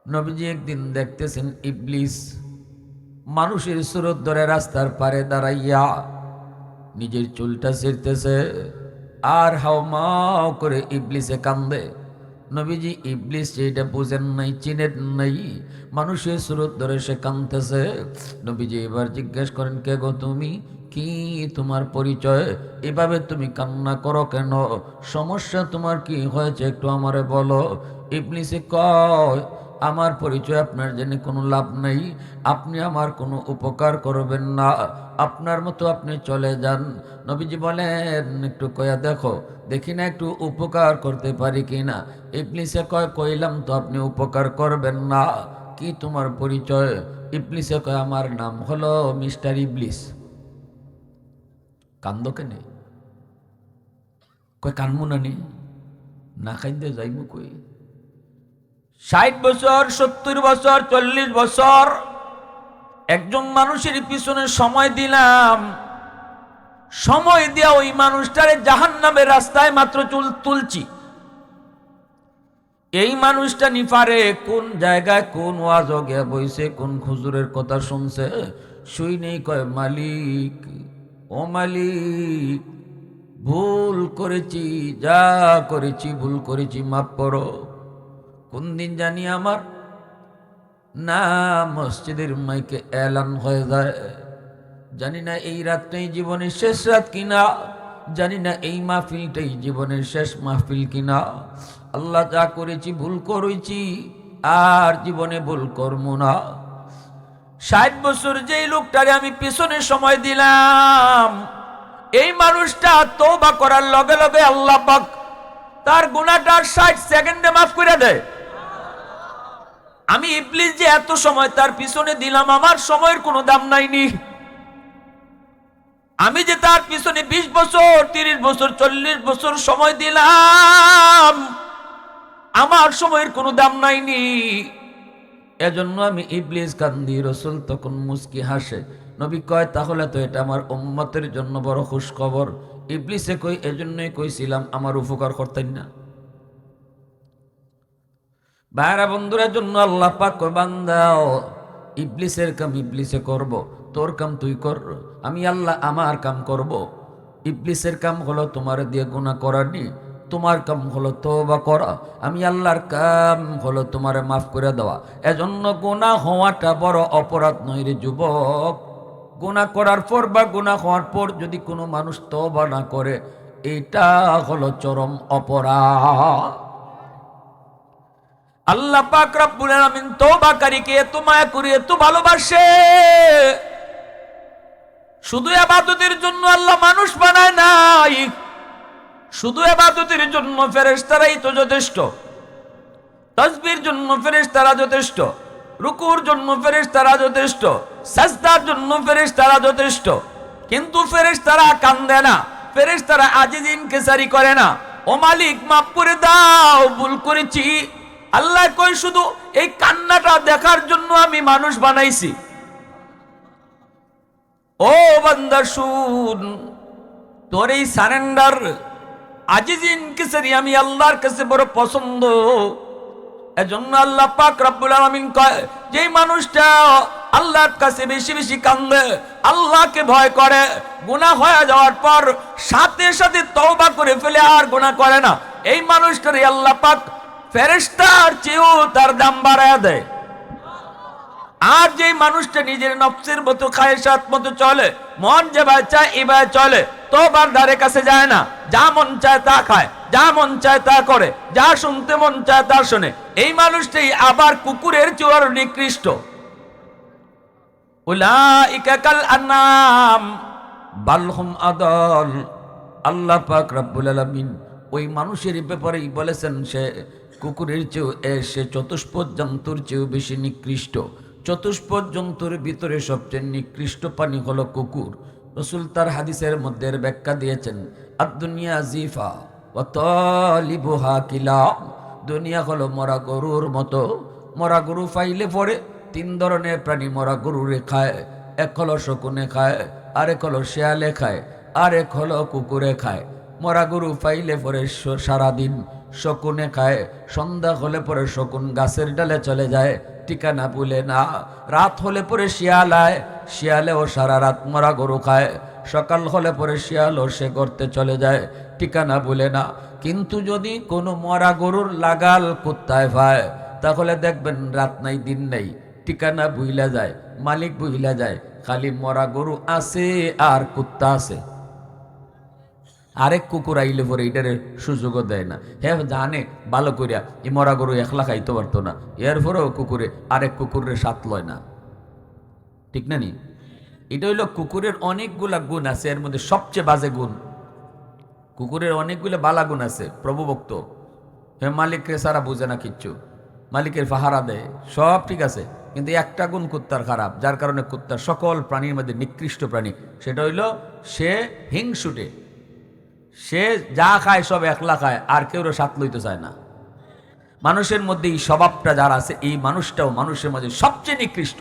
নবীজি একদিন দেখতেছেন ইবলিস মানুষের সুরত ধরে রাস্তার পারে দাঁড়াইয়া নিজের চুলটা ছিঁড়তেছে আর হাওমাও করে ইবলিসে কান্দে। নবীজি ইবলিস যেটা বুঝেন নাই, চিনেন নাই, মানুষের সুরত ধরে সে কান্দতেছে। নবীজি এবার জিজ্ঞেস করেন, কে গো তুমি, কি তোমার পরিচয়, এভাবে তুমি কান্না করো কেন, সমস্যা তোমার কি হয়েছে একটু আমারে বলো। ইবলিসে কয়, আমার পরিচয় আপনার জেনে কোনো লাভ নেই, আপনি আমার কোনো উপকার করবেন না, আপনার মতো আপনি চলে যান। নবীজি বলেন, একটু কয়া দেখো, দেখি না একটু উপকার করতে পারি কি না। ইবলিসে কয়, কইলাম তো আপনি উপকার করবেন না, কি তোমার পরিচয়। ইবলিসে কয়, আমার নাম হলো মিস্টার ইবলিস। কান্দ কেনে? কয় কানমু না নি, না খাইতে যাইব কই। 60 বছর, 70 বছর, 40 বছর একজন মানুষের পিছনে সময় দিলাম, সময় দিয়া ওই মানুষটারে জাহান্নামের রাস্তায় মাত্র তুলছি। এই মানুষটা নিফারে কোন জায়গায় কোন ওয়াজ গিয়া বইছে, কোন হুজুরের কথা শুনছে, শুই নেই কয়, মালিক ও মালিক, ভুল করেছি, যা করেছি ভুল করেছি, মাফ করো। কোন দিন জানি আমার না মসজিদের মাইকে এলান হয়ে যায়, জানি না এই রাতটাই জীবনের শেষ রাত কিনা, জানি না এই মাহফিলটাই জীবনের শেষ মাহফিল কিনা। আল্লাহ, যা করেছি ভুল করেছি, আর জীবনে ভুল করবো না। 60 বছর যেই লোকটারে আমি পিছনে সময় দিলাম, এই মানুষটা তওবা করার লগে লগে আল্লাহ পাক তার গুনাহটা 60 সেকেন্ডে মাফ করে দেয়। আমি ইবলিস যে এত সময় তার পিছনে দিলাম, আমার সময়ের কোনো দাম নাইনি। আমি যে তার পিছনে 20 বছর, 30 বছর, 40 বছর সময় দিলাম, আমার সময়ের কোনো দাম নাইনি। এজন্য আমি ইবলিস কান্দি। রসুল তখন মুস্কি হাসে। নবী কয়, তাহলে তো এটা আমার উম্মতের জন্য বড় খুশ খবর। ইবলিসে কই, এজন্যই কইছিলাম আমার উপকার করতেন না। ভাইরা বন্ধুরা, জন্য আল্লাহ পাক কয়, বান্দাও ইবলিসের কাম ইবলিসে করব, তোর কাম তুই কর, আমি আল্লাহ আমার কাম করব। ইবলিসের কাম হলো তোমার দিয়ে গুনাহ করানি, তোমার কাম হলো তওবা করা, আমি আল্লাহর কাম হলো তোমারে মাফ করে দেওয়া। এজন্য গুনাহ হওয়াটা বড় অপরাধ নয় রে যুবক। গুনাহ করার পর বা গুনাহ হওয়ার পর যদি কোনো মানুষ তওবা না করে, এটা হলো চরম অপরাধ। আল্লাহ পাক রব্বুল আলামিন তওবাকারীকে এত মায়া করে, এত ভালোবাসে। শুধু ইবাদতের জন্য আল্লাহ মানুষ বানায় নাই, শুধু ইবাদতের জন্য ফেরেশতারাই তো যথেষ্ট, তাসবিহর জন্য ফেরেশতারা যথেষ্ট, রুকুর জন্য ফেরেশতারা যথেষ্ট, সাজদার জন্য ফেরেশতারা যথেষ্ট। কিন্তু ফেরেশতারা কান্দে না, ফেরেশতারা আজিজ ইনকিসারি করে না, ও মালিক মাফ করে দাও, ভুল করেছি। আল্লাহ কই, শুধু এই কান্নাটা দেখার জন্য আমি মানুষ বানাইছি। ও বান্দা শুন, তোর এই সারেন্ডার, আজিজ ইনকিসারি আমি আল্লাহর কাছে বড় পছন্দ। এজন্য আল্লাহ পাক রব্বুল আলামিন কয়, যেই মানুষটা আল্লাহর কাছে বেশি বেশি কান্দে, আল্লাহকে ভয় করে, গুনাহ হয়ে যাওয়ার পর সাথে সাথে তওবা করে ফেলে আর গুনাহ করে না, এই মানুষটারই আল্লাহ পাক ফেরেশতার চেয়েও তার দাম বাড়ায় দেয়। আর যে মানুষটা নিজের নফসের মতো খায়সাত মতো চলে, মন যেভাবে চায় এভাবে চলে, তওবার ধারে কাছে যায় না, যা মন চায় তা খায়, যা মন চায় তা করে, যা শুনতে মন চায় তা শুনে, এই মানুষটাই আবার কুকুরের চেয়েও আরো নিকৃষ্ট। উলাইকা কাল আনআম বাল হুম আদাল। আল্লাহ পাক রব্বুল আলামিন ওই মানুষের ব্যাপারেই বলেছেন, সে কুকুরের চেয়েও, সে চতুষ্পদ জন্তুর চেয়েও বেশি নিকৃষ্ট। চতুষ্পদ জন্তুর ভিতরে সবচেয়ে নিকৃষ্ট প্রাণী হলো কুকুর। রসুল তার হাদিসের মধ্যে ব্যাখ্যা দিয়েছেন, আদ-দুনিয়া জিফা ওয়া তালিবুহা কিলাব। দুনিয়া হলো মরা গরুর মতো। মরা গরু ফাইলে পড়ে 3 ধরনের প্রাণী মরা গরুরে খায়। এক হলো শকুনে খায়, আরেক হলো শেয়ালে খায়, আরেক হলো কুকুরে খায়। মরা গরু ফাইলে পরে সারাদিন শকুনে খায়, সন্ধ্যা হলে পরে শকুন গাছের ডালে চলে যায়, ঠিকানা ভুলে না। রাত হলে পরে শিয়াল আয়, শিয়ালেও সারা রাত মরা গরু খায়, সকাল হলে পরে শিয়ালও সে করতে চলে যায়, ঠিকানা ভুলে না। কিন্তু যদি কোনো মরা গরুর লাগাল কুত্তায় পায়, তাহলে দেখবেন রাত নাই দিন নেই, ঠিকানা ভুইলা যায়, মালিক ভুইলা যায়, খালি মরা গরু আছে আর কুত্তা আছে। আরেক কুকুর আইলে পরে এটারে সুযোগও দেয় না। হ্যাঁ জানে ভালো করিয়া এই মরা গরু একলা খাইতে পারতো না, এরপরেও কুকুরে আরেক কুকুরের সাথ লয় না, ঠিক না নি? এটা হইল কুকুরের অনেকগুলা গুণ আছে, এর মধ্যে সবচেয়ে বাজে গুণ, কুকুরের অনেকগুলো বালা গুণ আছে। প্রভুভক্ত, হ্যাঁ মালিককে সারা বুঝে না কিচ্ছু, মালিকের পাহারা দেয়, সব ঠিক আছে, কিন্তু একটা গুণ কুত্তার খারাপ, যার কারণে কুত্তার সকল প্রাণীর মধ্যে নিকৃষ্ট প্রাণী, সেটা হইল সে হিংসুটে। সে যা খায় সব একলা খায়, আর কেউ সাথ লইতে চায় না। মানুষের মধ্যে এই স্বভাবটা যার আছে, এই মানুষটাও মানুষের মধ্যে সবচেয়ে নিকৃষ্ট।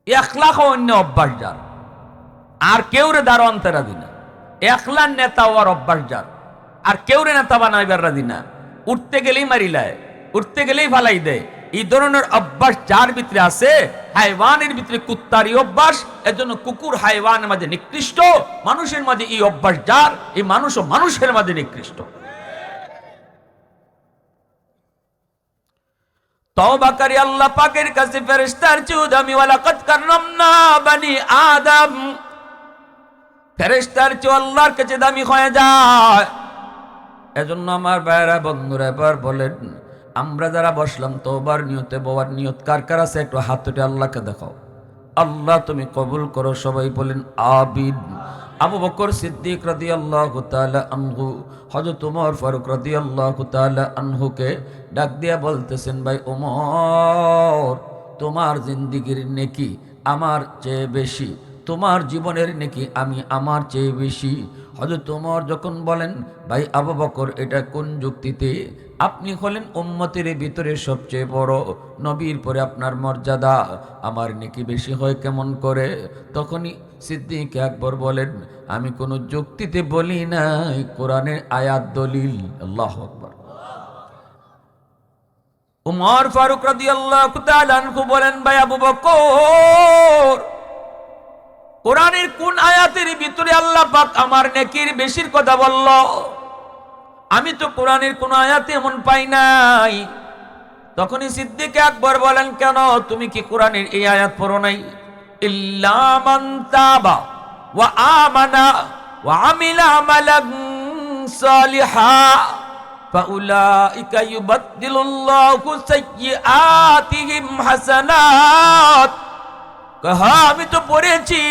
একলা খাওয়া অন্য অভ্যাস যার, আর কেউ রে দারোয়ান তেরা দিনা, একলা নেতা হওয়ার অভ্যাস যার, আর কেউ রে নেতা বানাইবার রাজি না, উঠতে গেলেই মারিলায়, উঠতে গেলেই ফালাই দেয়। এই ধরনের অভ্যাস যার ভিতরে আছে, হাইওয়ানের ভিতরে কুত্তারই অভ্যাস, এজন্য কুকুর হাইওয়ানের মাঝে নিকৃষ্ট, মানুষের মাঝে এই অভ্যাস যার, এই মানুষও মানুষের মাঝে নিকৃষ্ট। তওবাকারী আল্লাহ পাকের কাছে ফেরেশতার চেয়ে দামি, ওয়ালাকাদ কাররামনা বানি আদম, ফেরেশতার চেয়ে আল্লাহর কাছে দামি হয়ে যায়। এজন্য আমার ভাইরা বন্ধুরা এবার বলেন, আমরা যারা বসলাম তওবার নিয়তে, বওয়ার নিয়ত কার কার আছে একটু হাত উঠে আল্লাহকে দেখাও, আল্লাহ তুমি কবুল করো। সবাই বলেন আমিন। আবু বকর সিদ্দিক রাদিয়াল্লাহু তাআলা আনহু হযরত ওমর ফারুক রাদিয়াল্লাহু তাআলা আনহুকে ডাক দিয়া বলতেছেন, ভাই ওমর, তোমার জিন্দেগীর নেকি আমার চেয়ে বেশি, তোমার জীবনের নেকি আমি আমার চেয়ে বেশি। হযরত ওমর যখন বলেন, ভাই আবু বকর, এটা কোন যুক্তিতে? আপনি হলেন উম্মতের ভিতরে সবচেয়ে বড়, নবীর পরে আপনার মর্যাদা, আমার নেকি বেশি হয় কেমন করে? তখনই সিদ্দিক আকবর বলেন, আমি কোন যুক্তিতে বলি নাই, কোরআনের আয়াত দলিল। আল্লাহু আকবার। উমর ফারুক রাদিয়াল্লাহু তাআলা আনহু বলেন, ভাই আবু বকর, কোরআনের কোন আয়াতের ভিতরে আল্লাহ পাক আমার নেকির বেশির কথা বলল? আমি তো কোরআনের কোন আয়াতে এমন পাই নাই। তখনই সিদ্দিক আকবর বলেন, কেন, তুমি কি কোরআনের এই আয়াত পড়ো নাই? ইল্লা মান তাবা ওয়া আমানা ওয়া আমিলা আমালান সালিহা ফাউলাইকা ইউবাদদিলুল্লাহু সাইয়্যাতিহিম হাসানাত। আমি তো পড়েছি,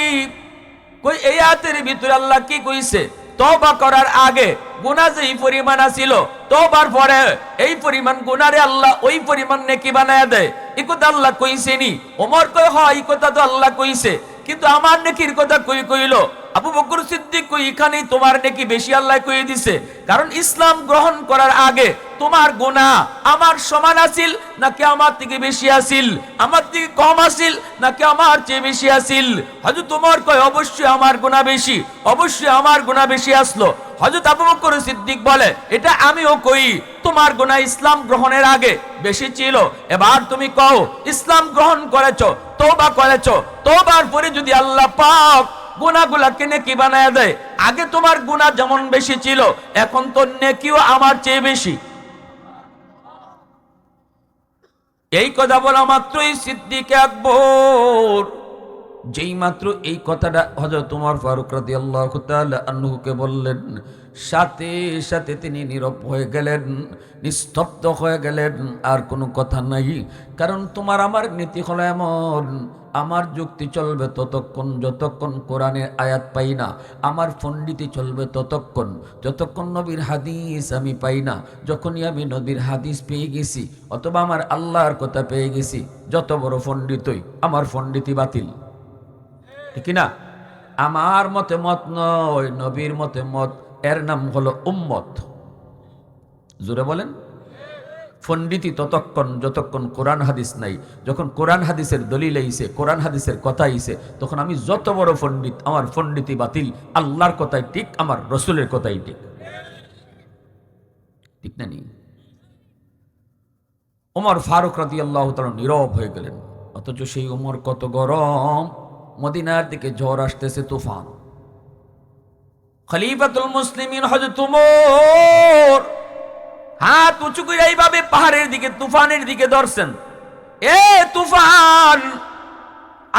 কই এই আয়াতের ভিতরে আল্লাহ কি কইছে? তওবা করার আগে গুনাহ যেই পরিমাণ আছিল, তওবার পরে এই পরিমাণ গুনারে আল্লাহ ওই পরিমাণ নেকি বানায়া দেয়, এই কথা আল্লাহ কইছেনি? ওমর কয়, হয় এই কথা তো আল্লাহ কইছে, কিন্তু আমার নেকির কথা কই কইলো? আবু বকর সিদ্দিক কই, এখানেই তোমার নেকি বেশি আল্লাহ কই দিছে, কারণ ইসলাম গ্রহণ করার আগে তোমার গুনাহ আমার সমান আছিল নাকি আমার থেকে বেশি আছিল, আমার থেকে কম আছিল নাকি আমার চেয়ে বেশি আছিল? হযরত ওমর কয়, অবশ্যই আমার গুনাহ বেশি, অবশ্যই আমার গুনাহ বেশি আসলো। হযরত আবু বকর সিদ্দিক বলে, এটা আমিও কই, তোমার গুনাহ ইসলাম গ্রহণের আগে বেশি ছিল। এবার তুমি কও, ইসলাম গ্রহণ করেছো, তওবা করেছো, তওবার পরে যদি আল্লাহ পাক গুনাহগুলোকে নেকি বানায়া দেয়, আগে তোমার গুনাহ যেমন বেশি ছিল, এখন তো নেকিও আমার চেয়ে বেশি। এই কথা বলা মাত্রই সিদ্দিক আকবর, যেই মাত্র এই কথাটা হযরত ওমর ফারুক রাদিয়াল্লাহু তাআলা আনহুকে বললেন, সাথে সাথে তিনি নীরব হয়ে গেলেন, নিস্তব্ধ হয়ে গেলেন, আর কোনো কথা নাই। কারণ তোমার আমার নীতি হলো এমন, আমার যুক্তি চলবে ততক্ষণ যতক্ষণ কোরআনের আয়াত পাই না, আমার পণ্ডিতি চলবে ততক্ষণ যতক্ষণ নবীর হাদিস আমি পাই না। যখনই আমি নবীর হাদিস পেয়ে গেছি অথবা আমার আল্লাহর কথা পেয়ে গেছি, যত বড় পণ্ডিতই, আমার পণ্ডিতি বাতিল, ঠিক না? আমার মতে মত নয়, নবীর মতে মত, এর নাম হলো উম্মত। জোরে বলেন। পণ্ডিতি ততক্ষণ যতক্ষণ কোরআন হাদিস নাই। যখন কোরআন হাদিসের দলিল আইছে, কোরআন হাদিসের কথা আইছে, তখন আমি যত বড় পণ্ডিত, আমার পণ্ডিতি বাতিল, আল্লাহর কথাই ঠিক, আমার রসুলের কথাই ঠিক। ঠিক না নি? ওমর ফারুক রাদিয়াল্লাহু তাআলা নীরব হয়ে গেলেন। অথচ সেই ওমর কত গরম, মদিনার দিকে ঝড় আসতেছে, তুফান। খলিফাতুল মুসলিমিন হযরত ওমর হাত উঁচু করে এইভাবে পাহাড়ের দিকে, তুফানের দিকে ধরছেন। এ তুফান,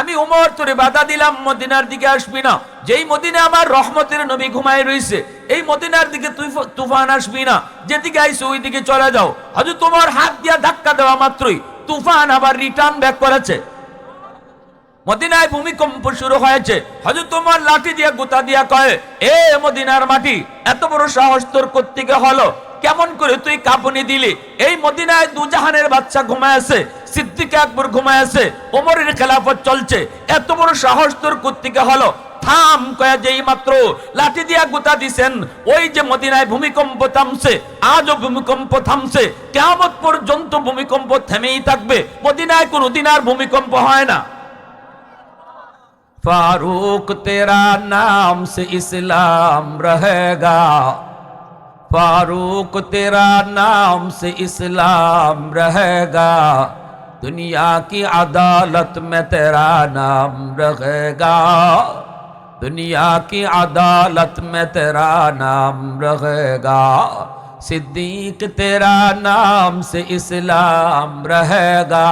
আমি ওমর তোরে বাধা দিলাম, মদিনার দিকে আসবি না। যেই মদিনা আমার রহমতের নবী ঘুমায় রয়েছে, এই মদিনার দিকে তুফান আসবি না। যেদিকে আইছে ওই দিকে চলে যাও। হযরত ওমর হাত দিয়া ধাক্কা দেওয়া মাত্রই তুফান আবার রিটার্ন ব্যাক করেছে। মদিনায় ভূমিকম্প শুরু হয়েছে। হযরত ওমর লাঠি দিয়া গুতা দিয়া কয়, এ মদিনার মাটি, এত বড় সাহস তোর কোত্থেকে হলো? কেমন করে তুই কাঁপুনি দিলি? এই মদিনায় দুজাহানের বাদশা ঘুমায় আছে, সিদ্দিক আকবর ঘুমায় আছে, ওমরের খেলাফত চলছে, এত বড় সাহস তোর কোত্থেকে হলো? থাম কয়া যেই মাত্র লাঠি দিয়া গুতা দিছেন, ওই যে মদিনায় ভূমিকম্প থামছে, আজও ভূমিকম্প থামছে, কিয়ামত পর্যন্ত ভূমিকম্প থেমেই থাকবে। মদিনায় কোনোদিন আর ভূমিকম্প হয় না। फारूक तेरा नाम से इस्लाम रहेगा, फारूक तेरा नाम से इस्लाम रहेगा, दुनिया की अदालत में तेरा नाम रहेगा, दुनिया की अदालत में तेरा नाम रहेगा, सिद्दीक तेरा नाम से इस्लाम रहेगा,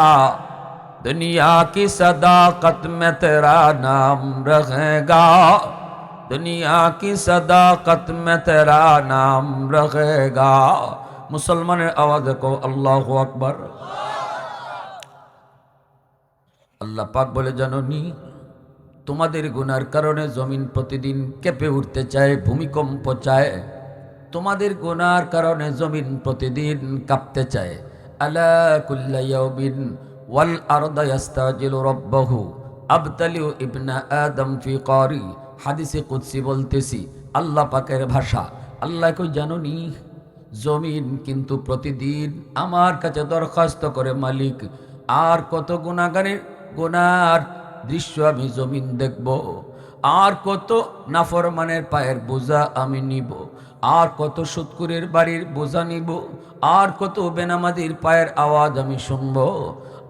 दुनिया की सदाकत में तेरा नाम रहेगा, दुनिया की सदाकत में तेरा नाम रहेगा। मुसलमाনের आवाज को अल्लाहु আকবার। আল্লাহ পাক বলে, জানোনি তোমাদের গুনার কারণে জমিন প্রতিদিন কেঁপে উঠতে চায়, ভূমিকম্প চায়। তোমাদের গুনার কারণে জমিন প্রতিদিন কাঁপতে চায়। আলা কুল্লা ইয়াউমিন ওয়াল আরদা ইয়াস্তাজিলু রাব্বাহু আবতালিউ ইবনা আদম ফি কারি। হাদিসে কুদসি বলতেছি, আল্লাহ পাকের ভাষা। আল্লাহ কই, জানোনি জমিন কিন্তু প্রতিদিন আমার কাছে দরখাস্ত করে, মালিক আর কত গুনাহগারের গুনার দৃশ্য আমি জমিন দেখব, আর কত নাফরমানের পায়ের বোঝা আমি নিব, আর কত সুৎকুরের বাড়ির বোঝা নিব, আর কত বেনামাজির পায়ের আওয়াজ আমি শুনব।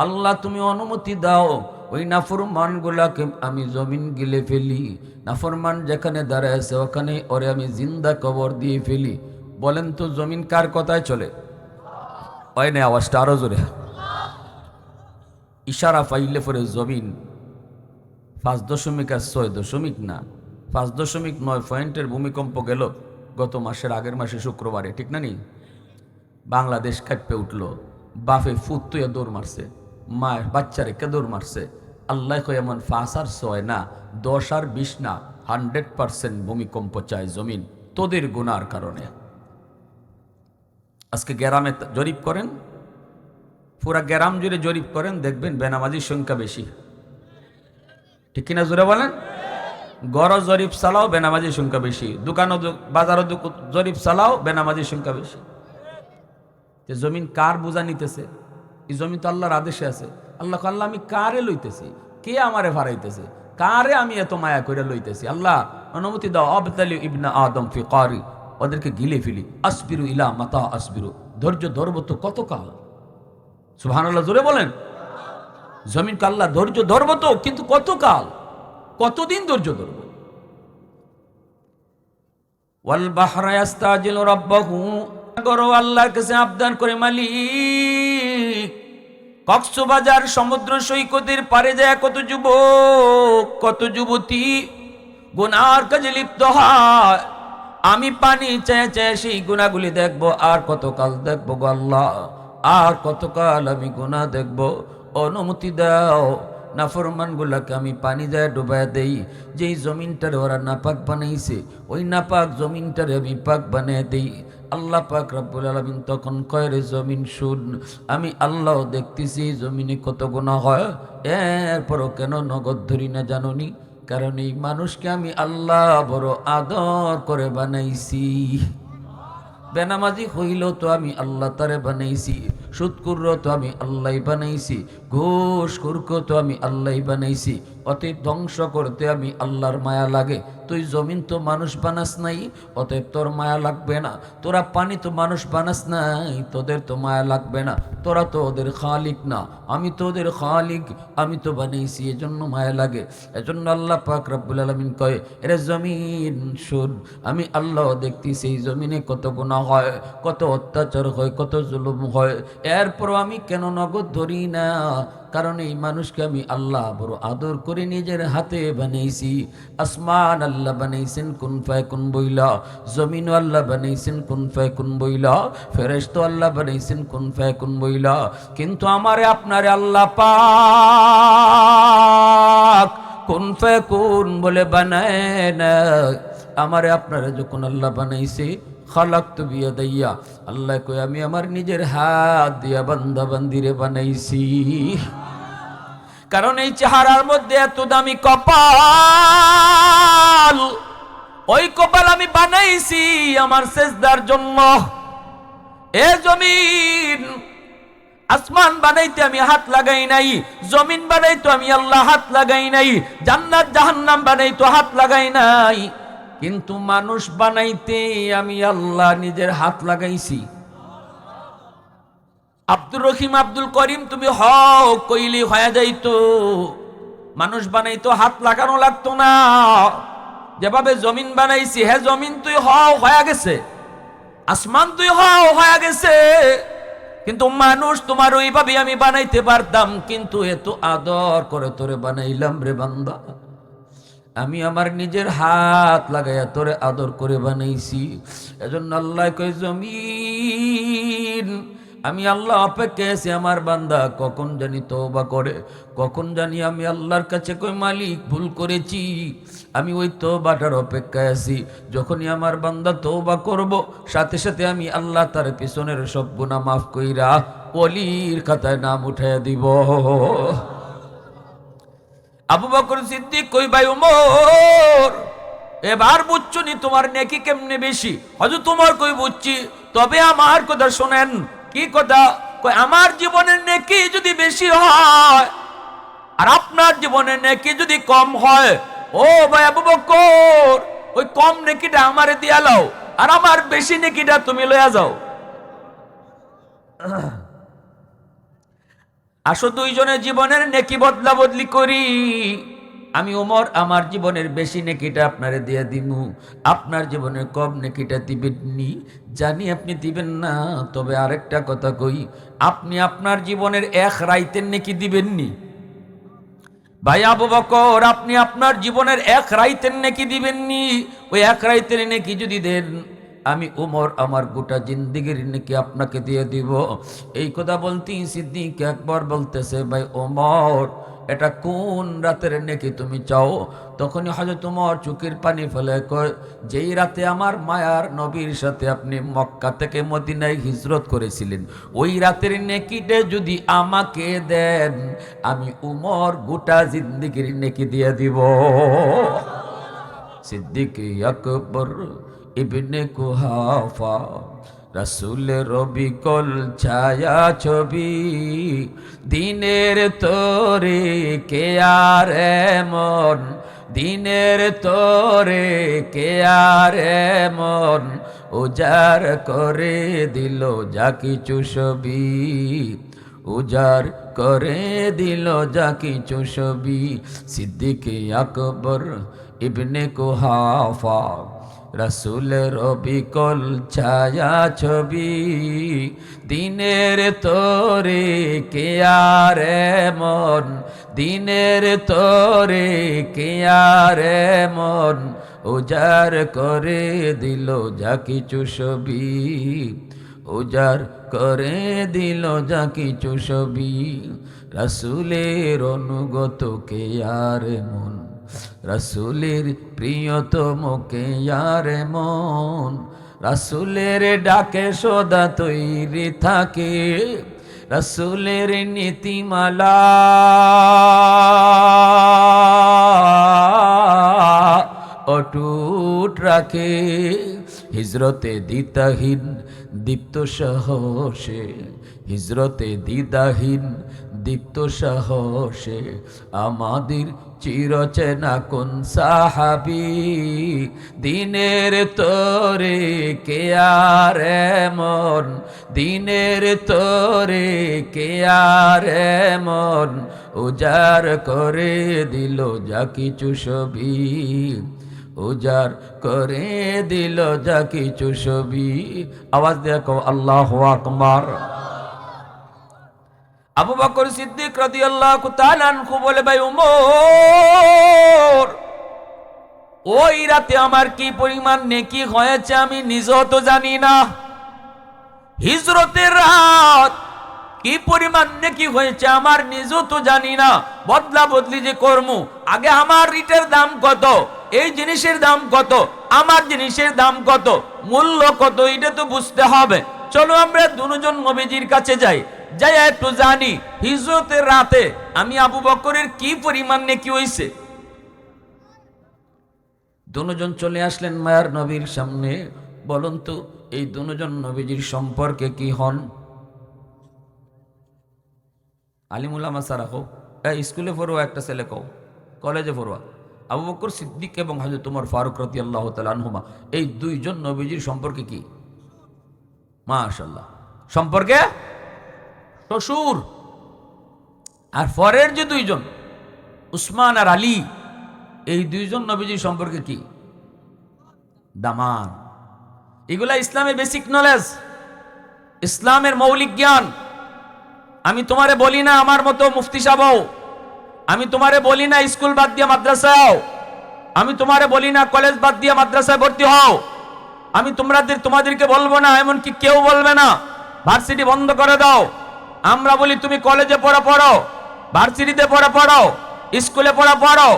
আল্লাহ তুমি অনুমতি দাও, ওই নাফরমানগুলাকে আমি জমিন গিলে ফেলি। নাফরমান যেখানে দাঁড়ায় আছে ওখানে ওরে আমি জিন্দা কবর দিয়ে ফেলি। বলেন তো জমিন কার কথায় চলে? হয় না, আওয়াজটা আরো জোরে। ইশারা পাইলে পরে জমিন 5.6 না 5.9 পয়েন্টের ভূমিকম্প গেল গত মাসের আগের মাসে শুক্রবারে, ঠিক না নি? বাংলাদেশ কাঁপে উঠল। বাপে ফুত তুইয়া দৌড় মারছে, মা বাচ্চারে কে দৌড় মারছে। আল্লাহ কয় এমন 5 আর 6 না, 10 আর 20 না, 100% ভূমিকম্প চায় জমিন তোদের গুনার কারণে। আজকে গ্রামে জরিপ করেন, পুরা গ্রাম জুড়ে জরিপ করেন, দেখবেন বেনামাজির সংখ্যা বেশি। ঠিক কিনা জোরে বলেন? গড় জরিপ চালাও, বেনামাজির সংখ্যা বেশি। দোকানও বাজারও জরিপ চালাও, বেনামাজির সংখ্যা বেশি। জমিন কার বোঝা নিতেছে? এই জমিন তো আল্লাহর আদেশে আছে। আল্লাহ আল্লাহ আমি কারে লইতেছি? কে আমারে ভাড়াইতেছে? কারে আমি এত মায়া করে লইতেছি? আল্লাহ অনুমতি দাও। আবতালিউ ইবনা আদম ফি কারি, ওদেরকে গিলে ফেলি। আসবিরু ইলা মাতা আসবিরু, ধৈর্য ধরবো তো কত কাল? সুবহানাল্লাহ, জোরে বলেন। জমিনকে আল্লাহ ধৈর্য ধরবো তো, কিন্তু কত কাল, কতদিন ধৈর্য ধরবো? ওয়াল বাহরা ইয়াস্তাজিলু রাব্বাহু, করো আল্লাহর কাছে আবদার করে, মালিক কক্সবাজার সমুদ্র সৈকতের পারে যায় কত যুবক কত যুবতী গুনার কাজে লিপ্ত হয়, আমি পানি চেয়ে চেয়ে সেই গুনাহগুলি দেখবো। আর কতকাল দেখবো গো আল্লাহ, আর কতকাল আমি গুনাহ দেখবো? অনুমতি দাও। নাফরমান গুলাকে আমি পানি যায় ডুবাই দেই। যেই জমিনটারে ওরা নাপাক বানাইছে, ওই নাপাক জমিনটারে আমি পাক বানিয়ে দেই। আল্লাহ পাক রব্বুল আলামিন তখন কয়, রে জমিন শুন, আমি আল্লাহ দেখতেছি জমিনে কত গুনাহ হয়, এরপরও কেন নগদ ধরি না জানোনি? কারণ এই মানুষকে আমি আল্লাহ বড় আদর করে বানাইছি। বেনামাজি হইলেও তো আমি আল্লাহ তারে বানাইছি, সুদকুরও তো আমি আল্লাহ বানাইছি, ঘুষখোরকেও তো আমি আল্লাহ বানাইছি। অতএব ধ্বংস করতে আমি আল্লাহর মায়া লাগে। তুই জমিন তো মানুষ বানাস নাই, অতএব তোর মায়া লাগবে না। তোরা পানি তো মানুষ বানাস নাই, তোদের তো মায়া লাগবে না। তোরা তো ওদের খালিক না, আমি তো ওদের খালিক, আমি তো বানাইছি, এজন্য মায়া লাগে। এজন্য আল্লাহ পাক রব্বুল আলামিন কয়, এরে জমিন শোন, আমি আল্লাহ দেখতেছি এই জমিনে কত গুনাহ হয়, কত অত্যাচার হয়, কত জুলুম হয়, এরপরও আমি কেন নগদ ধরি না? কারণ এই মানুষকে আমি আল্লাহ বড় আদর করে নিজের হাতে বানাইছি। আসমান আল্লাহ বানাইছেন কুন ফায়াকুন বইলা, জমিন আল্লাহ বানাইছেন কুন ফায়াকুন বইলা, ফেরেশতা আল্লাহ বানাইছেন কুন ফায়াকুন বইলা। কিন্তু আমারে আপনারে আল্লাহ পাক কুন ফায়াকুন বলে বানায় না। আমারে আপনারে যখন আল্লাহ বানাইছে, খালাকতু বিয়াদাইয়া, আল্লাহ কই আমি আমার নিজের হাত দিয়া বান্দা বান্দিরে বানাইছি। কারণ এই চেহারার মধ্যে এত দামি কপাল, ওই কপাল আমি বানাইছি আমার সেজদার জন্য। এ জমিন, আসমান বানাইতে আমি হাত লাগাই নাই, জমিন বানাইতো আমি আল্লাহ হাত লাগাই নাই, জান্নাত জাহান্নাম বানাইতো হাত লাগাই নাই, কিন্তু মানুষ বানাইতে আমি আল্লাহ নিজের হাত লাগাইছি। আব্দুর রহিম, আব্দুল করিম তুমি হও কইলি হয়ে যাইতো, মানুষ বানাইতো হাত লাগানো লাগতো না। যেভাবে জমিন বানাইছি, হে জমিন তুই হও হয়ে গেছে, আসমান তুই হও হয়ে গেছে, কিন্তু মানুষ তোমার ওইভাবে আমি বানাইতে পারতাম, কিন্তু এত আদর করে তোরে বানাইলাম রে বান্দা, আমি আমার নিজের হাত লাগাইয়া তোরে আদর করে বানাইছি। এজন্য আল্লাহ কই জমিন, আমি আল্লাহ অপেক্ষা আছি আমার বান্দা কখন জানি তওবা করে, কখন জানি আমি আল্লাহর কাছে কই মালিক ভুল করেছি, আমি ওই তওবাটার অপেক্ষায় আছি। যখনই আমার বান্দা তওবা করব, সাথে সাথে আমি আল্লাহ তার পিছনের সব গুনাহ মাফ কইরা ওলির খাতায় নাম উঠাইয়া দিব। আবু বকর সিদ্দিক কই ভাই ওমর, এবার বুঝছো নি তোমার নেকি কেমনে বেশি? হযরত তোমার কই বুঝছি, তবে আমার কথা শোনেন। কি কথা? কই আমার জীবনের নেকি যদি বেশি হয় আর আপনার জীবনের নেকি যদি কম হয়, ও ভাই আবু বকর, ওই কম নেকিটা আমারে দিয়া লাও, আর আমার বেশি নেকিটা তুমি লইয়া যাও। আসো দুইজনের জীবনের নেকি বদলা বদলি করি। আমি ওমর আমার জীবনের বেশি নেকিটা আপনারে দিয়ে দিমু, আপনার জীবনের কম নেকিটা দিবেননি, জানি আপনি দিবেন না। তবে আরেকটা কথা কই, আপনি আপনার জীবনের এক রাইতের নেকি দিবেননি। ভাই আবু বকর, আপনি আপনার জীবনের এক রাইতের নেকি দিবেননি। ওই এক রাইতের নেকি যদি দেন, আমি ওমর আমার গোটা জিন্দেগির নেকি আপনাকে দিয়ে দিব। এই কথা বলতেই সিদ্দিক একবার বলতেছে, ভাই ওমর, এটা কোন রাতের নেকি তুমি চাও? তখনই হযরত ওমর চোখের পানি ফেলে কয়, যেই রাতে আমার মায়ার নবীর সাথে আপনি মক্কা থেকে মদিনায় হিজরত করেছিলেন, ওই রাতের নেকিটা যদি আমাকে দেন, আমি ওমর গোটা জিন্দেগির নেকি দিয়ে দিব। সিদ্দিক আকবর ইবনে কুহাফা, রাসূলের বিকল ছায়া ছবি, দিনের তোরে কে আর এমন, দিনের তোরে কে আর এমন, উজার করে দিল যা কিছু ছবি, উজার করে দিল যা কিছু ছবি। সিদ্দিক আকবর ইবনে কুহাফা, রাসূলের বিকল ছায়া ছবি, দিনের তোরে কে আর এমন, দিনের তোরে কে আর এমন, উজার করে দিল যা কিছু ছবি, উজার করে দিল যা কিছু ছবি। রাসূলের অনুগত কে আর মন, রাসূলের প্রিয়তম কে আর মন, রাসূলের ডাকে সদা তৈরি থাকে, রাসূলের নীতিমালা অটুট রাখে। হিজরতে দ্বিধাহীন দীপ্ত সাহসে, হিজরতে দ্বিধাহীন দীপ্ত সাহসে আমাদের চিরচেনা কোন সাহাবী, দিনের তোরে কে আর এমন, দিনের তোরে কে আর এমন, উজাড় করে দিল যা কিছু ছবি, উজাড় করে দিল যা কিছু ছবি। আওয়াজ দেখো আল্লাহু আকবার। আবু বকর সিদ্দিক রাদিয়াল্লাহু তাআলা আনহু বলে, ভাই ওমর, ওই রাতে আমার কি পরিমাণ নেকি হয়েছে আমি নিজেও তো জানি না। হিজরতের রাত কি পরিমাণ নেকি হয়েছে আমার নিজেও তো জানি না। বদলা বদলি যে কর্ম, আগে আমার রিটের দাম কত, এই জিনিসের দাম কত, আমার জিনিসের দাম কত, মূল্য কত, এটা তো বুঝতে হবে। চলো আমরা দুজন নবীজির কাছে যাই, যাই একটু জানি হিজরতের রাতে আমি আবু বকরের কি পরিমাণ নেকি হইছে। দুজন চলে আসলেন মায়ার নবীর সামনে। বলুন তো এই দুজন নবীজির সম্পর্কে কি হন? আলিমুল্লামা সারা হোক, স্কুলে পড়ুয়া একটা ছেলে কও, কলেজে পড়ুয়া, আবু বকর সিদ্দিক এবং হযরত ওমর ফারুক রাদিয়াল্লাহু তাআলা আনহুমা, এই দুইজন নবীজির সম্পর্কে কি? মাশাআল্লাহ, সম্পর্কে শ্বশুর। আর পরের যে দুইজন উসমান আর আলী, এই দুইজন নবীজির সম্পর্কে কি? দামান। এগুলা ইসলামের বেসিক নলেজ, ইসলামের মৌলিক জ্ঞান। আমি তোমারে বলি না আমার মতো মুফতি সাহেব, আমি তোমারে বলি না স্কুল বাদ দিয়ে মাদ্রাসাও, আমি তোমারে বলি না কলেজ বাদ দিয়ে মাদ্রাসায় ভর্তি হও, আমি তোমাদেরকে বলবো না, এমনকি কেউ বলবে না ভার্সিটি বন্ধ করে দাও। আমরা বলি তুমি কলেজে পড়ো, ভার্সিটিতে পড়ো, স্কুলে পড়ো,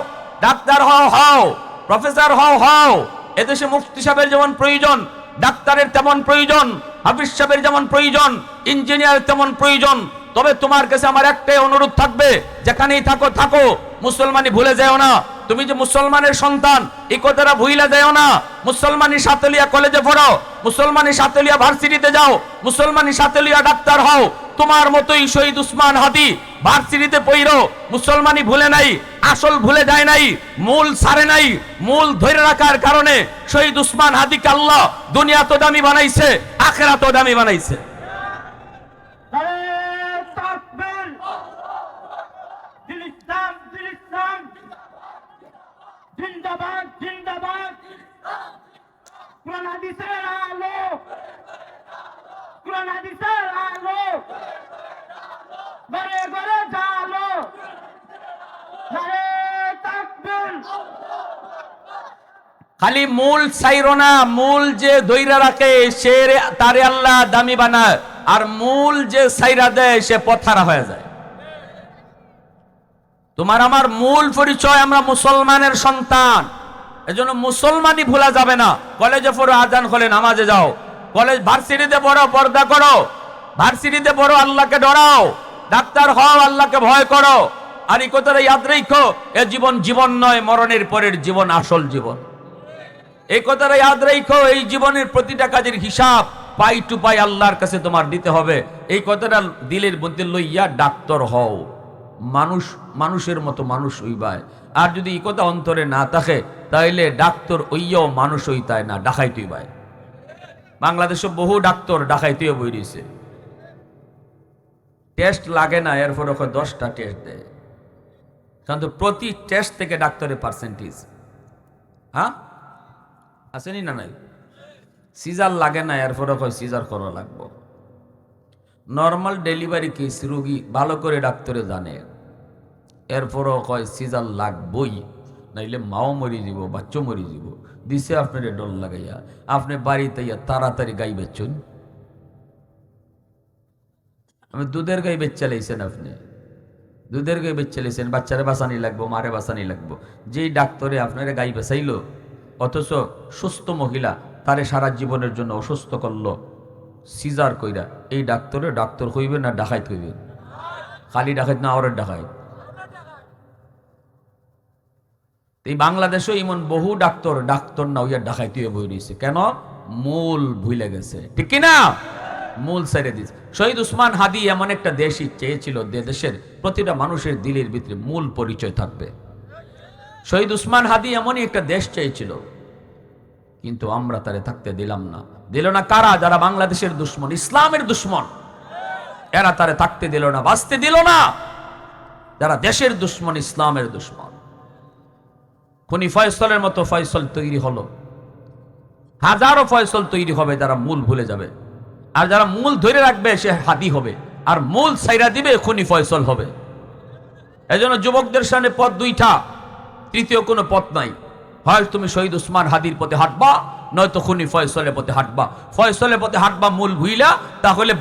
ডাক্তার হও, প্রফেসর হও। এদেশে মুফতি সাহেবের যেমন প্রয়োজন, ডাক্তারের তেমন প্রয়োজন, হাফিজ সাহেবের যেমন প্রয়োজন, ইঞ্জিনিয়ার তেমন প্রয়োজন। তবে তোমার কাছে আমার একটাই অনুরোধ থাকবে, যেখানেই থাকো মুসলমানি ভুলে যেও না। তুমি যে মুসলমানের সন্তান এই কথাটা ভুলে যেও না। মুসলমানি সাতলিয়া কলেজে পড়ো, মুসলমানি সাতলিয়া ভার্সিটিতে যাও, মুসলমানি সাতলিয়া ডাক্তার হও। তোমার মতোই শহীদ উসমান হাদি ভার্সিটিতে পড়ো, মুসলমানি ভুলে নাই, আসল ভুলে যায় নাই, মূল ছাড়ে নাই। মূল ধরে রাখার কারণে শহীদ উসমান হাদিকে আল্লাহ দুনিয়া তো দামি বানাইছে, আখিরাত তো দামি বানাইছে। জিন্দাবাদ জিন্দাবাদ, কোরআন হাদিসের আলো, কোরআন হাদিসের আলো, ঘরে ঘরে জালো, নারে তাকবীর। খালি মূল ছাইরো না, মূল যে দইরা রাখে সে তারে আল্লাহ দামি বানায়, আর মূল যে ছাইরা দেয় সে পথারা হয়ে যায়। তোমার আমার মূল পরিচয়, আমরা মুসলমানের সন্তান, এজন্য মুসলমানই ভোলা যাবে না। কলেজে পড়ো, আজান হলে নামাজে যাও, কলেজ ভার্সিটিতে পড়ো, পর্দা করো, ভার্সিটিতে পড়ো, আল্লাহকে ডরাও, ডাক্তার হও, আল্লাহকে ভয় করো। আর এই কথাটা ইয়াদ রেখো, এ জীবন জীবন নয়, মরণের পরের জীবন আসল জীবন। এই কথাটা ইয়াদ রেখো, এই জীবনের প্রতিটা কাজের হিসাব পাই টু পাই আল্লাহর কাছে তোমার দিতে হবে। এই কথাটা দিলের মধ্যে লইয়া ডাক্তার হও, মানুষের মতো মানুষ হইবায়। আর যদি এই কথা অন্তরে না থাকে তাইলে ডাক্তার হইয়াও মানুষ হইতায় না, ডাকাইতে হইবায়। বাংলাদেশে বহু ডাক্তার ডাকাইতেও বই দিয়েছে, টেস্ট লাগে না, এরপর 10টা টেস্ট দেয়, কিন্তু প্রতি টেস্ট থেকে ডাক্তারের পার্সেন্টেজ হ্যাঁ আসেনি না নাই। সিজার লাগে না, এরপর সিজার করা লাগবো। নর্মাল ডেলিভারি কেস রোগী ভালো করে ডাক্তারে জানে, এরপরও কয় সিজার লাগবই, নাইলে মাও মরি যাব, বাচ্চা মরি যাব। দিছে আপনার ডর লাগাইয়া, আপনি বাড়িতে তাড়াতাড়ি গাই বেচুন। আমি দুধের গাই বেচা লাইছেন, আপনি দুধের গাই বেচা লাইছেন, বাচ্চারে বাঁচানি লাগবো, মারে বাঁচানি লাগবো। যেই ডাক্তারে আপনার গাই বেচাইলো, অথচ সুস্থ মহিলা তারে সারা জীবনের জন্য অসুস্থ করলো সিজার কইরা, এই ডাক্তার হইবে না ডাকাইত হইবে? খালি ডাকাইত না, আওয়ারের ডাকাইত। এই বাংলাদেশে এমন বহু ডাক্তার না হইয়া ডাকাইতে বই রয়েছে। কেন? মূল ভুলে গেছে, ঠিক কিনা? মূল ছেড়ে দিয়েছে। শহীদ উসমান হাদি এমন একটা দেশই চেয়েছিল যে দেশের প্রতিটা মানুষের দিলের ভিতরে মূল পরিচয় থাকবে। শহীদ উসমান হাদি এমনই একটা দেশ চেয়েছিল, কিন্তু আমরা তারে থাকতে দিলাম না। দিল না কারা? যারা বাংলাদেশের দুশ্মন, ইসলামের দুশ্মন, এরা তারে থাকতে দিল না, বাঁচতে দিল না। যারা দেশের দুশ্মন, ইসলামের দুশ্মন। খুনি ফয়সলের মতো ফয়সল তৈরি হলো, হাজারো ফয়সল তৈরি হবে যারা মূল ভুলে যাবে, আর যারা মূল ধরে রাখবে সে হাদি হবে, আর মূল সাইরা দিবে খুনি ফয়সল হবে। এজন্য যুবকদের সামনে পথ দুইটা, তৃতীয় কোনো পথ নাই। হয় তুমি শহীদ উসমান হাদির পথে হাঁটবা, নয়তো খুনি ফয়সলের পথে হাঁটবা। ফয়সলের পথে হাঁটবা মূল ভুইলা, তাহলে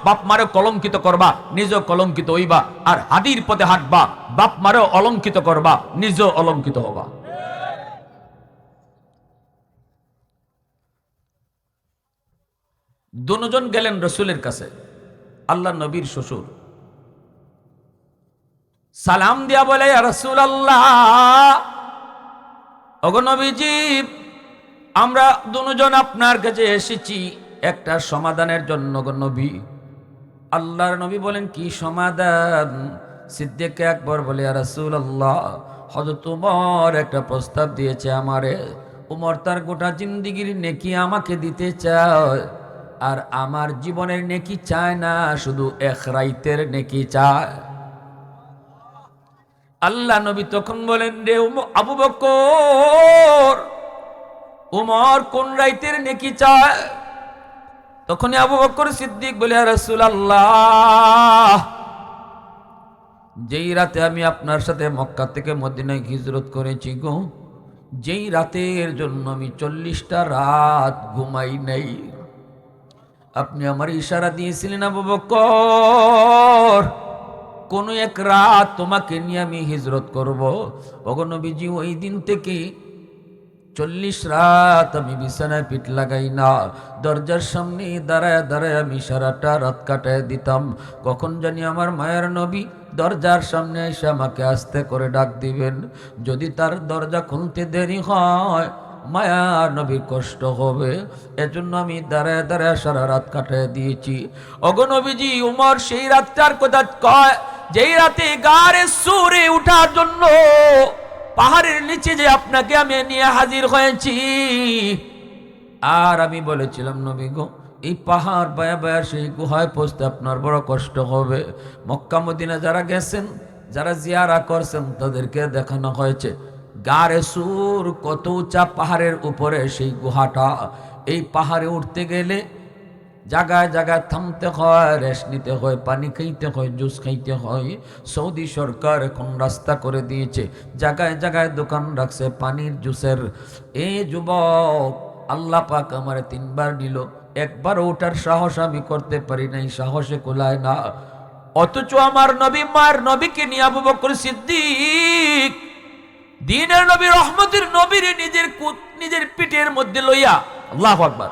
বাপ মারে কলঙ্কিত করবা, নিজেও কলঙ্কিত হইবা। আর হাদির পথে হাঁটবা, বাপ মারেও অলঙ্কিত করবা, নিজেও অলঙ্কিত হবা। দুজন গেলেন রসুলের কাছে, আল্লাহ নবীর শ্বশুর। সালাম দিয়া বলে, ইয়া রাসূলুল্লাহ, ওগো নবীজি, আমরা দুজন আপনার কাছে এসেছি একটা সমাধানের জন্য গো নবী। আল্লাহর নবী বলেন, কি সমাধান? সিদ্দিক আকবর বলে, ইয়া রাসূলুল্লাহ, হযরত উমর একটা প্রস্তাব দিয়েছে আমারে। উমর তার গোটা জিন্দেগীর নেকি আমাকে দিতে চায়, আর আমার জীবনের নেকি চায় না, শুধু এক রাইতের নেকি চায়। আল্লাহ নবী তখন বলেন, রে আবু বকর, উমর কোন রাইতের নেকি চায়? তখন আবু বকর সিদ্দিক বলে, ইয়া রাসূলুল্লাহ, যেই রাতে আমি আপনার সাথে মক্কা থেকে মদিনায় হিজরত করেছি গো, যেই রাতের জন্য আমি 40টা রাত ঘুমাই নাই, আপনি আমার ইশারা দিয়েছিলেন আবু বকর, কোন এক রাত তোমাকে নিয়ে আমি হিজরত করব। ওগো নবীজি, ওই দিন থেকে 40 রাত আমি বিছানায় পিঠ লাগাই না, দরজার সামনে দাঁড়ায় দাঁড়ায় আমি সারাটা রাত কাটায় দিতাম। কখন জানি আমার মায়ের নবী দরজার সামনে এসে আমাকে আস্তে করে ডাক দিবেন। যদি তার দরজা খুলতে দেরি হয়, মায়া নবীর কষ্ট হবে, এজন্য আমি দাঁড়ায় দাঁড়ায় সারা রাত কাটায় দিয়েছি। ওগো নবীজি, উমর সেই রাতটার কথা কয় যেই রাতে গারে সুরে উঠার জন্য পাহাড়ের নিচে যে আপনাকে আমি নিয়ে হাজির হয়েছি। আর আমি বলেছিলাম, নবী গো, এই পাহাড় বায়া বায়া সেই গুহায় পৌঁছতে আপনার বড় কষ্ট হবে। মক্কা মদিনা যারা গেছেন, যারা জিয়ারা করছেন, তাদেরকে দেখানো হয়েছে গারে সুর কত উঁচা পাহাড়ের উপরে সেই গুহাটা। এই পাহাড়ে উঠতে গেলে জায়গায় জায়গায় থামতে হয়, রেস্ট নিতে হয়, পানি খাইতে হয়, জুস খাইতে হয়। সৌদি সরকার এখন রাস্তা করে দিয়েছে, জায়গায় জায়গায় দোকান রাখছে পানির জুসের। এই যুবক, আল্লাহ পাক আমারে 3 বার নিল, একবার ওঠার সাহস আমি করতে পারি নাই, সাহসে কোলায় না। অথচ আমার নবী, মার নবীকে নিয়ে আবু বকর সিদ্দিক, দ্বীনের নবী, রহমতের নবীর নিজের পিঠের মধ্যে লইয়া, আল্লাহু আকবার,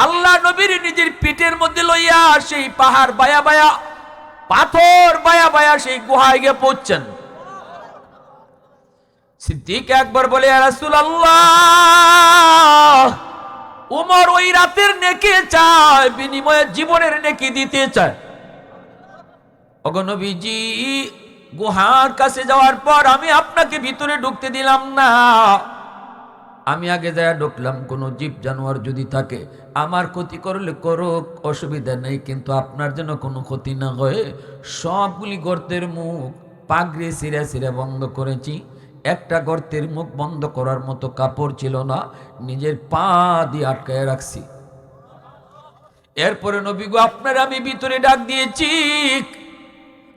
আল্লাহ নবীর নিজের পিঠের মধ্যে লইয়া সেই পাহাড় বায়া বায়া, পাথর বায়া বায়া সেই গুহায় গিয়ে পৌঁছছেন। সিদ্দিক একবার বলে, ইয়া রাসূলুল্লাহ, উমর ওই রাতের নেকি চায়, বিনিময়ে জীবনের নেকি দিতে চায়। ওগো নবীজি, গুহার কাছে যাওয়ার পর আমি আপনাকে ভিতরে ঢুকতে দিলাম না। আমি আগে যায় ঢুকলাম, কোনো জীব জানোয়ার যদি থাকে আমার ক্ষতি করলে করুক, অসুবিধা নেই, কিন্তু আপনার জন্য কোনো ক্ষতি না হয়। সবগুলি গর্তের মুখ পাগড়ি ছিঁড়ে ছিঁড়ে বন্ধ করেছি। একটা গর্তের মুখ বন্ধ করার মতো কাপড় ছিল না, নিজের পা দিয়ে আটকায় রাখছি। এরপরে নবী গো, আপনার আমি ভিতরে ডাক দিয়েছি,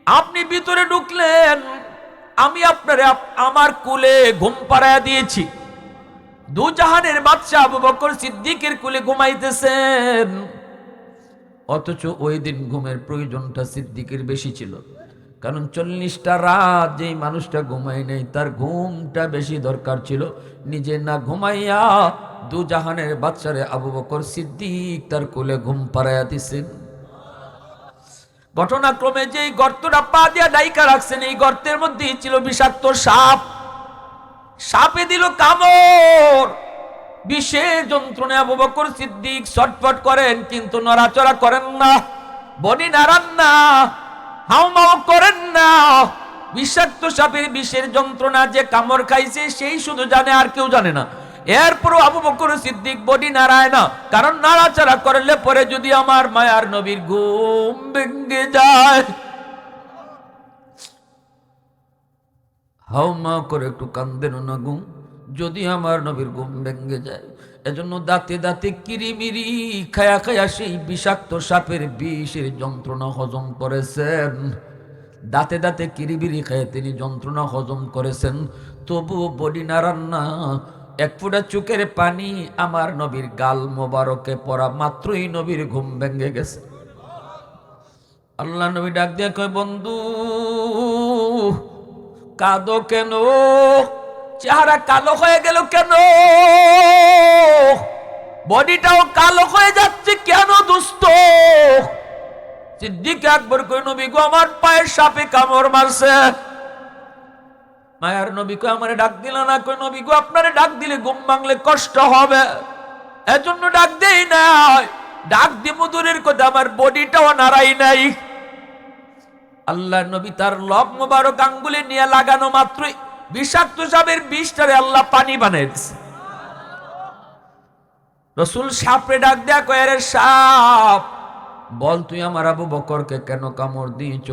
আপনি ভিতরে ঢুকলেন, আমি আপনারে আমার কুলে ঘুম পাড়ায় দিয়েছি। দু জাহানের বাদশা আবু বকর সিদ্দিকের কুলে ঘুমাইতেছেন। অথচ ওই দিন ঘুমের প্রয়োজনটা সিদ্দিকের বেশি ছিল, কারণ 40টা রাত যেই মানুষটা ঘুমায় নেই, তার ঘুমটা বেশি দরকার ছিল। নিজে না ঘুমাইয়া দু জাহানের বাদশারে আবু বকর সিদ্দিক তার কোলে ঘুম পাড়াইয়া দিছেন। ঘটনাক্রমে যেই গর্তটা পা দিয়া ডাইকা রাখছেন, এই গর্তের মধ্যেই ছিল বিষাক্ত সাপ। সাপে দিল কামড়, বিষের যন্ত্রণায় আবু বকর সিদ্দিক ছটফট করেন, কিন্তু নড়াচড়া করেন না। বডি নাড়ান না, হাউমাউ করেন না। বিষাক্ত সাপের বিষের যন্ত্রণা যে কামড় খাইছে সেই শুধু জানে, আর কেউ জানে না। এরপরও আবু বকর সিদ্দিক বডি নাড়ায় না, কারণ নাড়াচাড়া করলে পরে যদি আমার মায়ার নবীর ঘুম ভেঙে যায়। হাউমা করে একটু কান্দেন না ঘুম, যদি আমার নবীর ঘুম ভেঙে যায়। এজন্য দাঁতে দাঁতে কিরিমিরি খায়া খায়া সেই বিষাক্ত সাপের বিষের যন্ত্রণা হজম করেছেন। দাঁতে দাঁতে কিরিবিরি খায় তিনি যন্ত্রণা হজম করেছেন, তবুও বডি নাড়ান না। এক ফোঁটা চোখের পানি আমার নবীর গাল মোবারকে পড়া মাত্রই নবীর ঘুম ভেঙে গেছে। আল্লাহ নবী ডাক দিয়ে কয়, বন্ধু কাঁদো কেন? চেহারা কালো হয়ে গেল কেন? বডিটাও কালো হয়ে যাচ্ছে কেন দোস্ত? সিদ্দিক আকবর কই, নবী গো আমার পায়ের সাপে কামড় মারছে। মায়ার নবী কই, আমারে ডাক দিল না? কই, নবী গো আপনারে ডাক দিলে ঘুম ভাঙলে কষ্ট হবে, এজন্য ডাক দেই নাই। ডাক দি মধুরের কথা, আমার বডিটাও নাড়াই নাই। আল্লাহ নবী তার লব মোবারক আঙ্গুলে নিয়ে লাগানো মাত্রই বিষাক্ত সাপের বিষটারে আল্লাহ পানি বানাই দিছে। রসুল সাপে ডাক দেয়া কয়, রে সাপ বল, তুই আমার আবু বকরকে কেন কামড় দিয়েছ?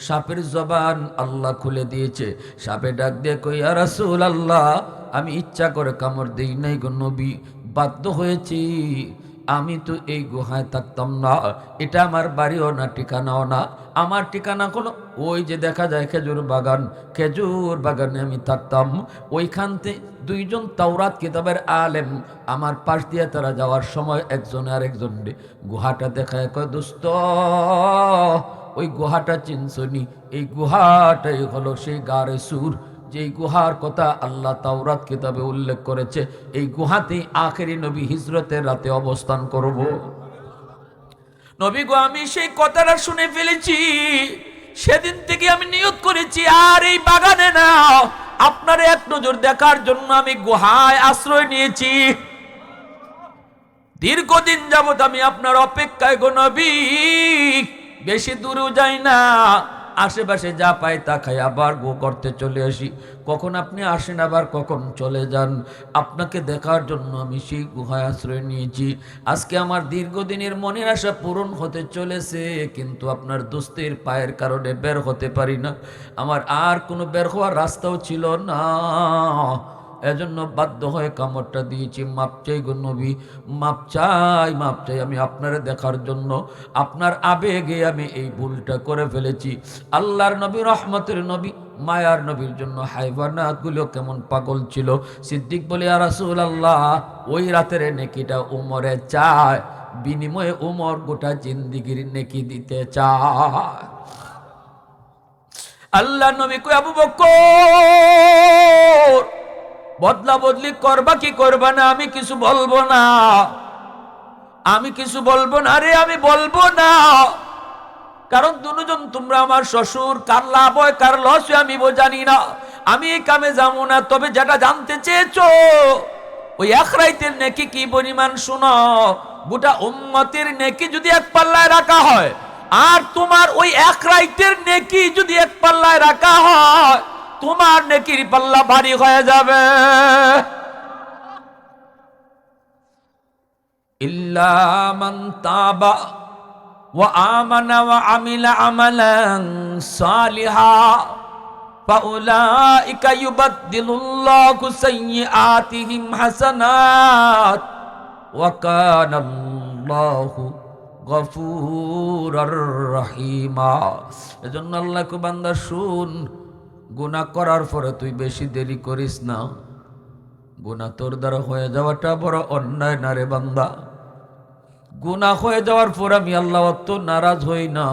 সাপের জবান আল্লাহ খুলে দিয়েছে। সাপে ডাক দিয়ে কই, ইয়া রাসূলুল্লাহ, আমি ইচ্ছা করে কামড় দেই নাই গো নবী, বাধ্য হয়েছি। আমি তো এই গুহায় থাকতাম না, এটা আমার বাড়িও না, ঠিকানাও না। আমার ঠিকানা কোনো ওই যে দেখা যায় খেজুর বাগান, খেজুর বাগানে আমি থাকতাম। ওইখানতে দুইজন তাওরাত কিতাবের আলেম আমার পাশ দিয়ে তারা যাওয়ার সময় একজনে আরেকজন গুহাটা দেখায় কয়, দোস্ত ওই গুহাটা চিনছনি? এই গুহাটাই হলো সেই গারে সুর, যেই গুহার কথা আল্লাহ তাওরাত কিতাবে উল্লেখ করেছে। এই গুহাতেই আখেরি নবী হিজরতের রাতে অবস্থান করব। নবী গো, আমি সেই কথাটা শুনে ফেলেছি। সেদিন থেকে আমি নিয়ত করেছি আর এই বাগানে না, আপনার এক নজর দেখার জন্য আমি গুহায় আশ্রয় নিয়েছি। দীর্ঘদিন যাবত আমি আপনার অপেক্ষায় গো নবী, বেশি দূরেও যাই না, আশেপাশে যা পাই তা খাই আবার গো করতে চলে আসি। কখন আপনি আসেন আবার কখন চলে যান, আপনাকে দেখার জন্য আমি সেই গুহায় আশ্রয় নিয়েছি। আজকে আমার দীর্ঘদিনের মনের আশা পূরণ হতে চলেছে, কিন্তু আপনার দোস্তের পায়ের কারণে বের হতে পারি না। আমার আর কোনো বের হওয়ার রাস্তাও ছিল না, এজন্য বাধ্য হয়ে কামড়টা দিয়েছি। মাপ চাই গো নবী, মাপ চাই, মাপ চাই। আমি আপনারে দেখার জন্য, আপনার আবেগে আমি এই ভুলটা করে ফেলেছি। আল্লাহর নবী, রহমতের নবী, মায়ার নবীর জন্য হাইওয়ানাত গুলো কেমন পাগল ছিল। সিদ্দিক বলে, ইয়া রাসূলুল্লাহ, ওই রাতের নেকিটা উমরে চায়, বিনিময়ে উমর গোটা জিন্দিগির নেকি দিতে চায়। আল্লাহ নবী কই, আবু বকর বদলা বদলি করবা কি করবা না? আমি কিছু বলবো না, আমি কিছু বলবো না রে, আমি বলবো না। কারণ দুজন তোমরা আমার শ্বশুর, কার লাভ হয় কার লস হয় আমি জানি না। আমি এই কামে যাবো না। তবে যেটা জানতে চেয়েছো, ওই এক রাইতের নেকি কি পরিমাণ শুনো। গোটা উম্মতের নেকি যদি এক পাল্লায় রাখা হয়, আর তোমার ওই এক রাইতের নেকি যদি এক পাল্লায় রাখা হয়, তোমার নেকির পাল্লা ভারী হয়ে যাবে। ইল্লা মান তাবা ওয়া আমানা ওয়া আমিলা আমালান সালিহা ফাউলাইকা ইউবাদদিলুল্লাহু সাইয়্যাতিহিম হাসানাত ওয়া কানাল্লাহু গফুরুর রহিমা। এজন্য আল্লাহ কো, বান্দা শুন, গুনাহ করার পরে তুই বেশি দেরি করিস না। গুনাহ তোর দ্বারা হয়ে যাওয়াটা বড় অন্যায় না রে বান্দা। গুনাহ হয়ে যাওয়ার পর আমি আল্লাহ অত নারাজ হই না,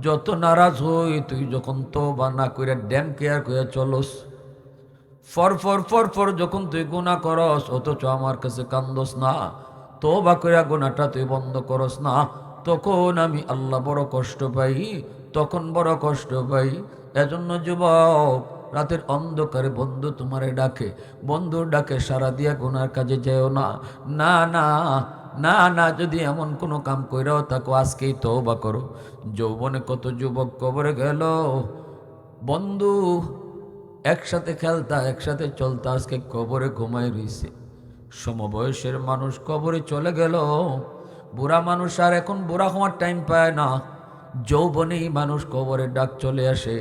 যত নারাজ হই তুই যখন তওবা না কইরা ড্যাম কেয়ার কইরা চলস। ফর ফর ফর ফর যখন তুই গুনাহ করস, অথচ আমার কাছে কান্দস না, তওবা কইরা গুনাহটা তুই বন্ধ করস না, তখন আমি আল্লাহ বড় কষ্ট পাই, তখন বড় কষ্ট পাই। এজন্য যুবক, রাতের অন্ধকারে বন্ধু তোমারে ডাকে, বন্ধুর ডাকে সারা দিয়া গুনার কাজে যেও না। না না, না না, যদি এমন কোনো কাম কইরাও থাকো আজকেই তওবা করো। যৌবনে কত যুবক কবরে গেল, বন্ধু একসাথে খেলতা একসাথে চলতা, আজকে কবরে ঘুমায় রইছে। সমবয়সের মানুষ কবরে চলে গেল, বুড়া মানুষ আর এখন বুড়া হওয়ার টাইম পায় না। যৌবনেই মানুষ কবরে ডাক চলে আসে।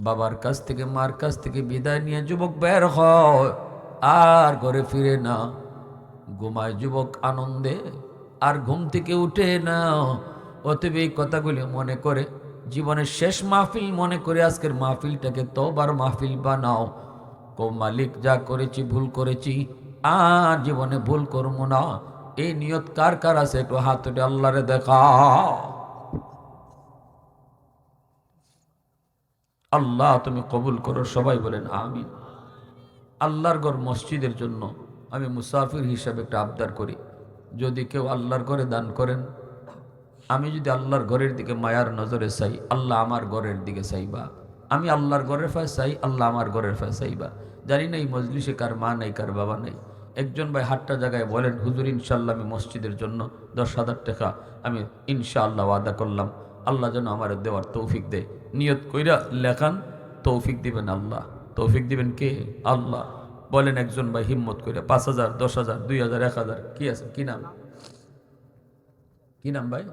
বাবার কাছ থেকে মার কাছ থেকে বিদায় নিয়ে যুবক বের হয়, আর ঘরে ফিরে না। ঘুমায় যুবক আনন্দে, আর ঘুম থেকে উঠে না। অতএব এই কথাগুলি মনে করে জীবনের শেষ মাহফিল মনে করে আজকের মাহফিলটাকে তওবার মাহফিল বানাও। কো মালিক, যা করেছি ভুল করেছি, আর জীবনে ভুল করবো না। এই নিয়ত কার কার আছে একটু হাত উঠে আল্লাহরে দেখা। আল্লাহ তুমি কবুল করো, সবাই বলেন আমিন। আল্লাহর ঘর মসজিদের জন্য আমি মুসাফির হিসাবে একটা আবদার করি, যদি কেউ আল্লাহর ঘরে দান করেন, আমি যদি আল্লাহর ঘরের দিকে মায়ার নজরে চাই, আল্লাহ আমার ঘরের দিকে চাইবা। আমি আল্লাহর ঘরের ফাঁস চাই, আল্লাহ আমার ঘরের ফাঁস চাইবা। জানি না এই মজলিসে কার মা নেই, কার বাবা নেই। একজন ভাই হাটটা জায়গায় বলেন, হুজুর ইনশাল্লাহ আমি মসজিদের জন্য 10,000 টাকা আমি ইনশাআল্লাহ ওয়াদা করলাম, আল্লাহ যেন আমার দেওয়ার তৌফিক দেয়। নিয়ত কইরা লেখান, তৌফিক দিবেন আল্লাহ। তৌফিক দিবেন কে? আল্লাহ। বলেন একজন ভাই হিম্মত করে 5,000, 10,000, 2,000, 1,000 কি আছে? কি নাম? কি নাম ভাই?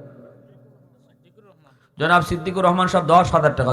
জনাব সিদ্দিকুর রহমান সাহেব 10,000 টাকা।